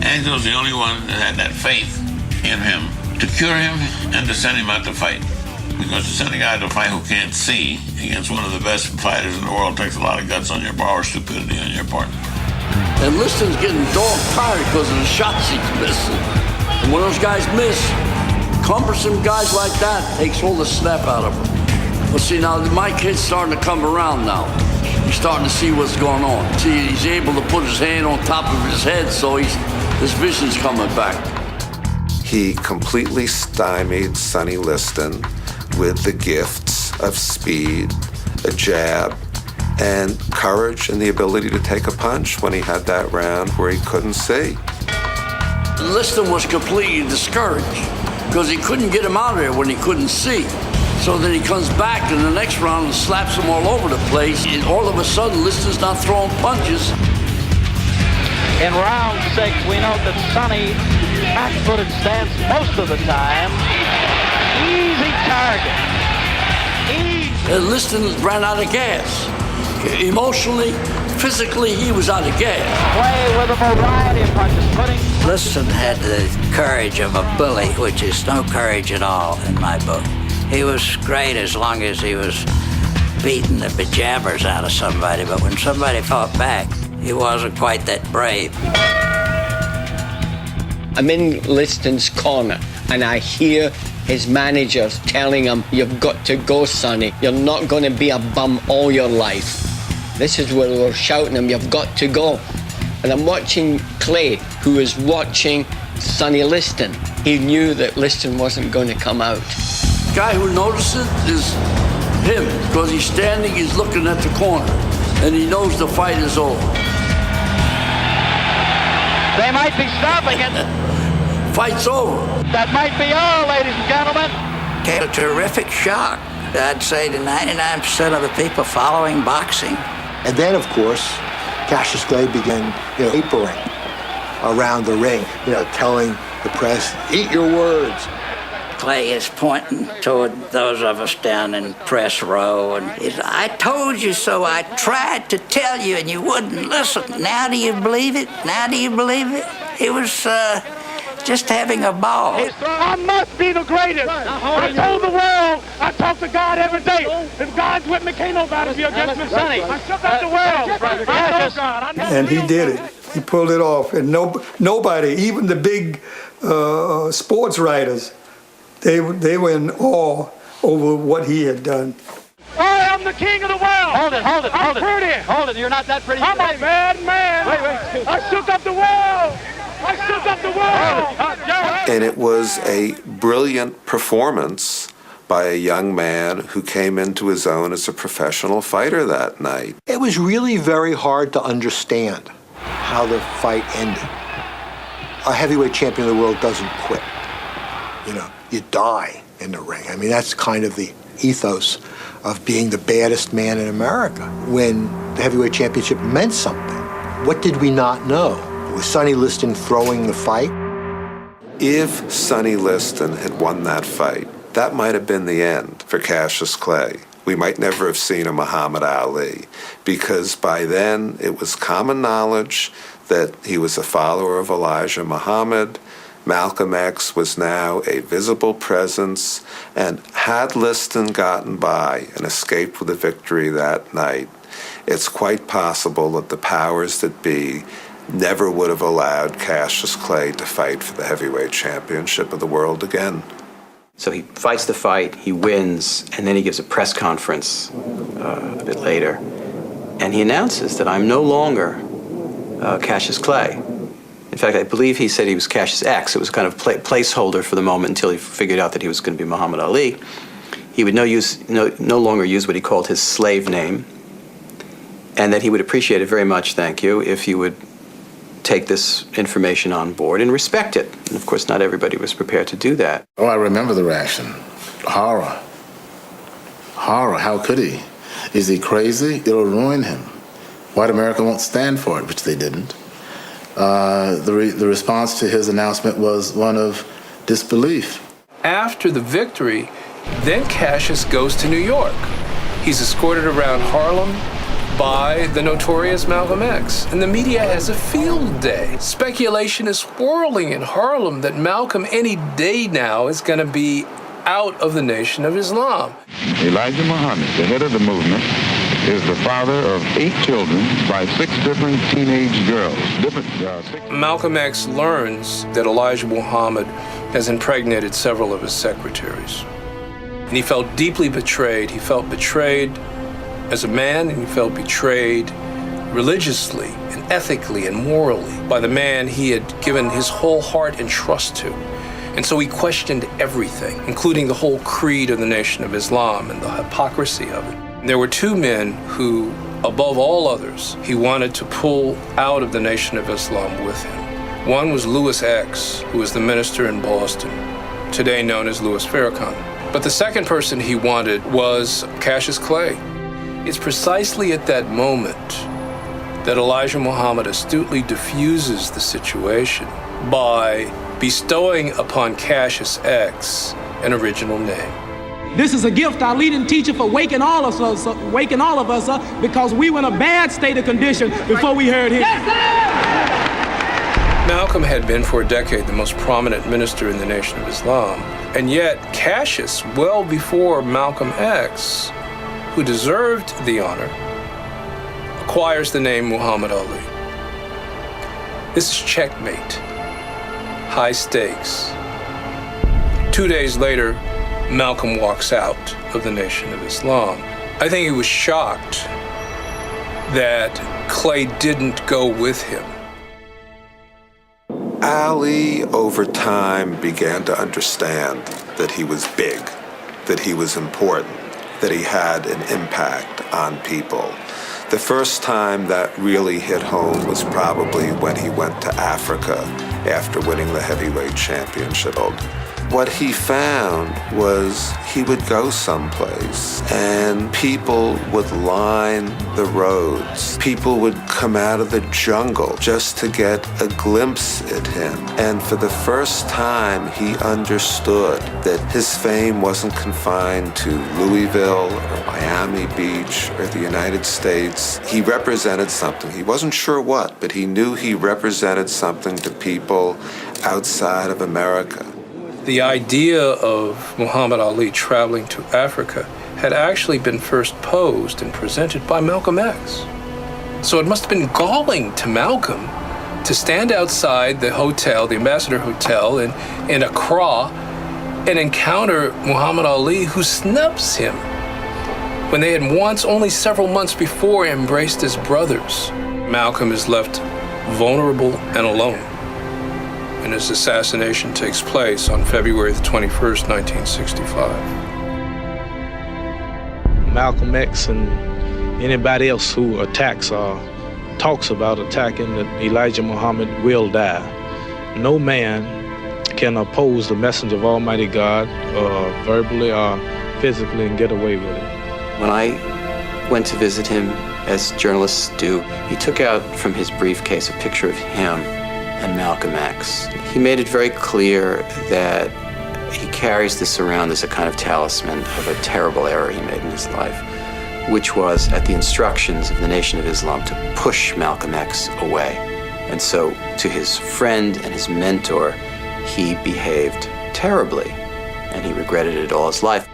Angel's the only one that had that faith in him to cure him and to send him out to fight. Because to send a guy to fight who can't see against one of the best fighters in the world takes a lot of guts on your part or stupidity on your part. And Liston's getting dog tired because of the shots he's missing. And when those guys miss, cumbersome guys like that takes all the snap out of them. But see, now my kid's starting to come around now. He's starting to see what's going on. See, he's able to put his hand on top of his head, so his vision's coming back. He completely stymied Sonny Liston with the gifts of speed, a jab, and courage and the ability to take a punch when he had that round where he couldn't see. Liston was completely discouraged because he couldn't get him out of there when he couldn't see. So then he comes back in the next round and slaps him all over the place, and all of a sudden Liston's not throwing punches. In round 6, we note that Sonny back-footed stance most of the time. Easy target. Easy. And Liston ran out of gas. Emotionally, physically, he was out of gas. Clay with a variety of punches. Liston had the courage of a bully, which is no courage at all in my book. He was great as long as he was beating the bejabbers out of somebody, but when somebody fought back, he wasn't quite that brave. I'm in Liston's corner, and I hear his managers telling him, "You've got to go, Sonny. You're not going to be a bum all your life." This is where we're shouting him, "You've got to go." And I'm watching Clay, who is watching Sonny Liston. He knew that Liston wasn't going to come out. The guy who notices is him, because he's standing, he's looking at the corner, and he knows the fight is over. They might be stopping it. Fight's over. That might be all, ladies and gentlemen. A terrific shock, I'd say, to 99% of the people following boxing. And then, of course, Cassius Clay began, apering around the ring, telling the press, "Eat your words." Clay is pointing toward those of us down in press row, and he's, "I told you so. I tried to tell you, and you wouldn't listen. Now do you believe it? Now do you believe it?" He was just having a ball. I must be the greatest. I told the world. I talk to God every day. If God's with me, can't nobody be against me. Sonny, I shook up the world. I know God. And he did it. He pulled it off. And nobody, even the big sports writers, they were in awe over what he had done. I am the king of the world. Hold it. I'm pretty. Hold it. You're not that pretty. I'm a bad man. Wait. I shook up the world. I shook up the world. And it was a brilliant performance by a young man who came into his own as a professional fighter that night. It was really very hard to understand how the fight ended. A heavyweight champion of the world doesn't quit. You die in the ring. I mean, that's kind of the ethos of being the baddest man in America. When the heavyweight championship meant something, what did we not know? Was Sonny Liston throwing the fight? If Sonny Liston had won that fight, that might have been the end for Cassius Clay. We might never have seen a Muhammad Ali, because by then it was common knowledge that he was a follower of Elijah Muhammad. Malcolm X was now a visible presence, and had Liston gotten by and escaped with a victory that night, it's quite possible that the powers that be never would have allowed Cassius Clay to fight for the heavyweight championship of the world again. So he fights the fight, he wins, and then he gives a press conference a bit later, and he announces that I'm no longer Cassius Clay. In fact, I believe he said he was Cassius X. It was kind of placeholder for the moment until he figured out that he was going to be Muhammad Ali. He would no longer use what he called his slave name, and that he would appreciate it very much, thank you, if you would take this information on board and respect it. And of course, not everybody was prepared to do that. Oh, I remember the reaction. Horror. How could he? Is he crazy? It'll ruin him. White America won't stand for it, which they didn't. The response to his announcement was one of disbelief. After the victory, then Cassius goes to New York. He's escorted around Harlem, by the notorious Malcolm X. And the media has a field day. Speculation is swirling in Harlem that Malcolm any day now is going to be out of the Nation of Islam. Elijah Muhammad, the head of the movement, is the father of 8 children by 6 different teenage girls. Malcolm X learns that Elijah Muhammad has impregnated several of his secretaries. And he felt deeply betrayed. He felt betrayed as a man, and he felt betrayed religiously and ethically and morally by the man he had given his whole heart and trust to. And so he questioned everything, including the whole creed of the Nation of Islam and the hypocrisy of it. And there were 2 men who, above all others, he wanted to pull out of the Nation of Islam with him. One was Louis X, who was the minister in Boston, today known as Louis Farrakhan. But the second person he wanted was Cassius Clay. It's precisely at that moment that Elijah Muhammad astutely diffuses the situation by bestowing upon Cassius X an original name. This is a gift, our leading teacher, for waking all of us up because we were in a bad state of condition before we heard him. Yes, Malcolm had been for a decade the most prominent minister in the Nation of Islam, and yet Cassius, well before Malcolm X, who deserved the honor, acquires the name Muhammad Ali. This is checkmate, high stakes. 2 days later, Malcolm walks out of the Nation of Islam. I think he was shocked that Clay didn't go with him. Ali, over time, began to understand that he was big, that he was important, that he had an impact on people. The first time that really hit home was probably when he went to Africa after winning the heavyweight championship. What he found was he would go someplace and people would line the roads. People would come out of the jungle just to get a glimpse at him. And for the first time, he understood that his fame wasn't confined to Louisville or Miami Beach or the United States. He represented something. He wasn't sure what, but he knew he represented something to people outside of America. The idea of Muhammad Ali traveling to Africa had actually been first posed and presented by Malcolm X. So it must have been galling to Malcolm to stand outside the hotel, the Ambassador Hotel in Accra, and encounter Muhammad Ali, who snubs him when they had once, only several months before, embraced as brothers. Malcolm is left vulnerable and alone. And his assassination takes place on February the 21st, 1965. Malcolm X and anybody else who attacks or talks about attacking Elijah Muhammad will die. No man can oppose the message of Almighty God verbally or physically and get away with it. When I went to visit him, as journalists do, he took out from his briefcase a picture of him and Malcolm X. He made it very clear that he carries this around as a kind of talisman of a terrible error he made in his life, which was at the instructions of the Nation of Islam to push Malcolm X away. And so to his friend and his mentor, he behaved terribly, and he regretted it all his life.